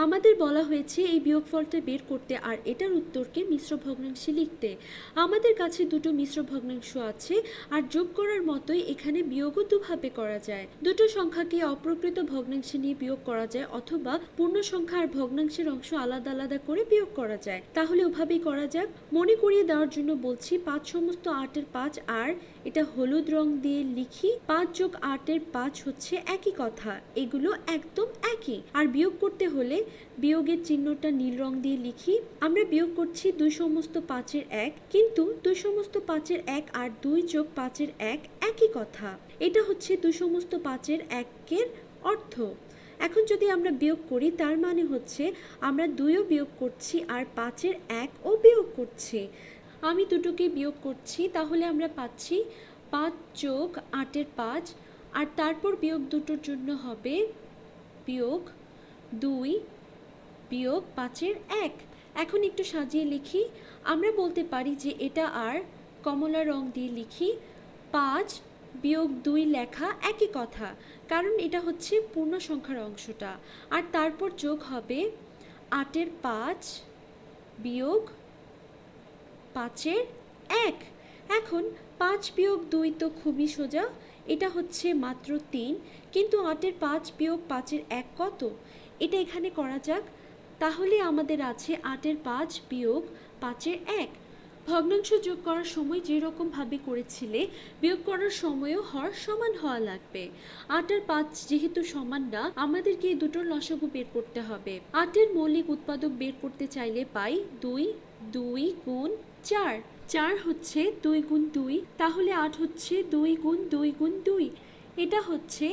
আমাদের বলা হয়েছে এই বিয়োগফলটা বের করতে আর এটার উত্তরকে মিশ্র ভগ্নাংশে লিখতে। আমাদের কাছে দুটো মিশ্র ভগ্নাংশ আছে আর যোগ করার মতোই এখানে বিয়োগও দুভাবে করা যায়। দুটো সংখ্যাকে অপ্রকৃত ভগ্নাংশে নিয়ে বিয়োগ করা যায় অথবা পূর্ণ সংখ্যা আর ভগ্নাংশের অংশ আলাদা আলাদা করে বিয়োগ করা যায়। তাহলে ওভাবেই করা যাক। মনে করিয়ে দেওয়ার জন্য বলছি 5 সমস্ত 8-এর 5 আর এটা হলুদ রং দিয়ে লিখি 5 যোগ 8-এর 5 হচ্ছে একই কথা, এগুলো একদম একই। আর বিয়োগ করতে হলে বিয়োগের চিহ্নটা নীল রং দিয়ে লিখি। আমরা বিয়োগ করছি 2 সমস্ত 5-এর 1, কিন্তু 2 সমস্ত 5-এর 1 আর 2 যোগ 5-এর 1 একই কথা। এটা হচ্ছে 2 সমস্ত 5-এর 1-এর অর্থ। এখন যদি আমরা বিয়োগ করি তার মানে হচ্ছে আমরা 2ও বিয়োগ করছি আর 5-এর 1ও বিয়োগ করছি। আমি দুটোকে বিয়োগ করছি, তাহলে আমরা পাচ্ছি 5 যোগ 8-এর 5 আর তারপর বিয়োগ দুটোর জন্য হবে বিয়োগ 2 বিয়োগ 5-এর 1। এখন একটু সাজিয়ে লিখি। আমরা বলতে পারি যে এটা আর কমলা রং দিয়ে লিখি 5 বিয়োগ 2 লেখা একই কথা, কারণ এটা হচ্ছে পূর্ণ সংখ্যার অংশটা। আর তারপর যোগ হবে 8-এর 5 বিয়োগ 5-এর 1। এখন 5 বিয়োগ 2 তো খুবই সোজা, এটা হচ্ছে মাত্র 3, কিন্তু 8-এর 5 বিয়োগ 5-এর 1 কত, এটা এখানে করা যাক। তাহলে আমাদের আছে 8-এর 5 বিয়োগ 5-এর 1। ভগ্নাংশ যোগ করার সময় যেরকমভাবে করেছিলে বিয়োগ করার সময়ও হর সমান হওয়া লাগবে। 8 আর 5 যেহেতু সমান না, আমাদেরকে এই দুটোর লসাগু বের করতে হবে। 8-এর মৌলিক উৎপাদক বের করতে চাইলে পাই 2 2 গুণ 4। 4 হচ্ছে 2 গুণ 2, তাহলে 8 হচ্ছে 2 গুণ 2 গুণ 2। এটা হচ্ছে,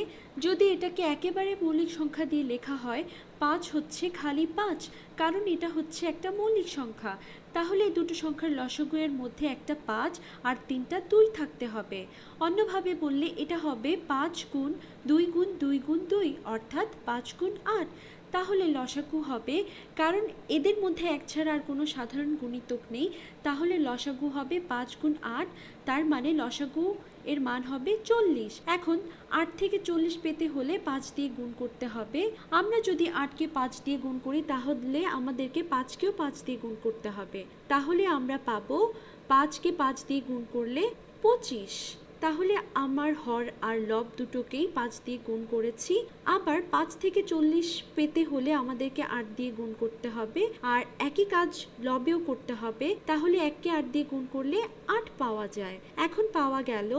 যদি এটাকে একেবারে মৌলিক সংখ্যা দিয়ে লেখা হয় 5 হচ্ছে খালি 5, কারণ এটা হচ্ছে একটা মৌলিক সংখ্যা। তাহলে এই দুটো সংখ্যার লসাগু এর মধ্যে একটা 5 আর 3টা 2 থাকতে হবে। অন্যভাবে বললে এটা হবে 5 গুণ 2 গুণ 2 গুণ 2, অর্থাৎ 5 গুণ 8। তাহলে লসাগু হবে, কারণ এদের মধ্যে এক ছাড়া আর কোনো সাধারণ গুণিতক নেই, তাহলে লসাগু হবে 5 গুণ 8, তার মানে লসাগু এর মান হবে 40। এখন 8 থেকে 40 পেতে হলে 5 দিয়ে গুণ করতে হবে। আমরা যদি 8কে 5 দিয়ে গুণ করি তাহলে আমাদেরকে 5কেও 5 দিয়ে গুণ করতে হবে। তাহলে আমরা পাবো 5কে 5 দিয়ে গুণ করলে 25। তাহলে আমার হর আর লব দুটোকেই 5 দিয়ে গুণ করেছি। আবার 5 থেকে 40 পেতে হলে আমাদেরকে 8 দিয়ে গুণ করতে হবে, আর একই কাজ লবেও করতে হবে। তাহলে 1কে 8 দিয়ে গুণ করলে 8 পাওয়া যায়। এখন পাওয়া গেল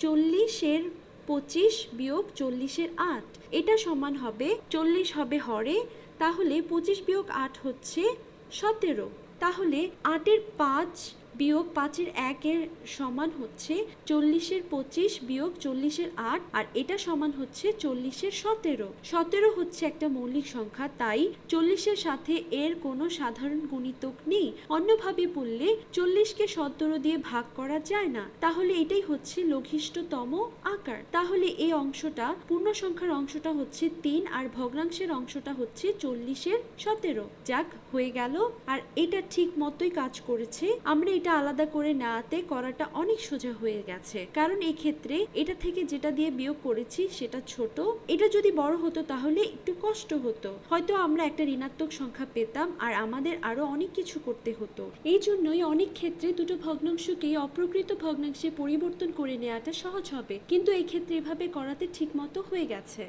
40-এর 25 বিয়োগ 40-এর 8, এটা সমান হবে 40 হবে হরে, তাহলে 25 বিয়োগ 8 হচ্ছে 17। তাহলে 8-এর 5 বিয়োগ 5-এর 1 এর সমান হচ্ছে 40-এর 25 বিয়োগ 40-এর 8, আর এটা সমান হচ্ছে 40-এর 17। 17 হচ্ছে একটা মৌলিক সংখ্যা, তাই 40-এর সাথে এর কোনো সাধারণ গুণিতক নেই। অন্যভাবে বললে 40কে 17 দিয়ে ভাগ করা যায় না, তাহলে এটাই হচ্ছে লঘিষ্ঠতম আকার। তাহলে এই অংশটা, পূর্ণ সংখ্যার অংশটা হচ্ছে 3 আর ভগ্নাংশের অংশটা হচ্ছে 40-এর 17। যাক, হয়ে গেল। আর এটা ঠিক মতোই কাজ করেছে। আমরা এটা আলাদা করে নেওয়াতে করাটা অনেক সোজা হয়ে গেছে, কারণ এই ক্ষেত্রে এটা থেকে যেটা দিয়ে বিয়োগ করেছি সেটা ছোট। এটা যদি বড় হতো তাহলে একটু কষ্ট হতো, হয়তো আমরা একটা ঋণাত্মক সংখ্যা পেতাম আর আমাদের আরো অনেক কিছু করতে হতো। এই জন্যই অনেক ক্ষেত্রে দুটো ভগ্নাংশকেই অপ্রকৃত ভগ্নাংশে পরিবর্তন করে নেওয়াটা সহজ হবে, কিন্তু এই ক্ষেত্রে এভাবে করাতে ঠিক মতো হয়ে গেছে।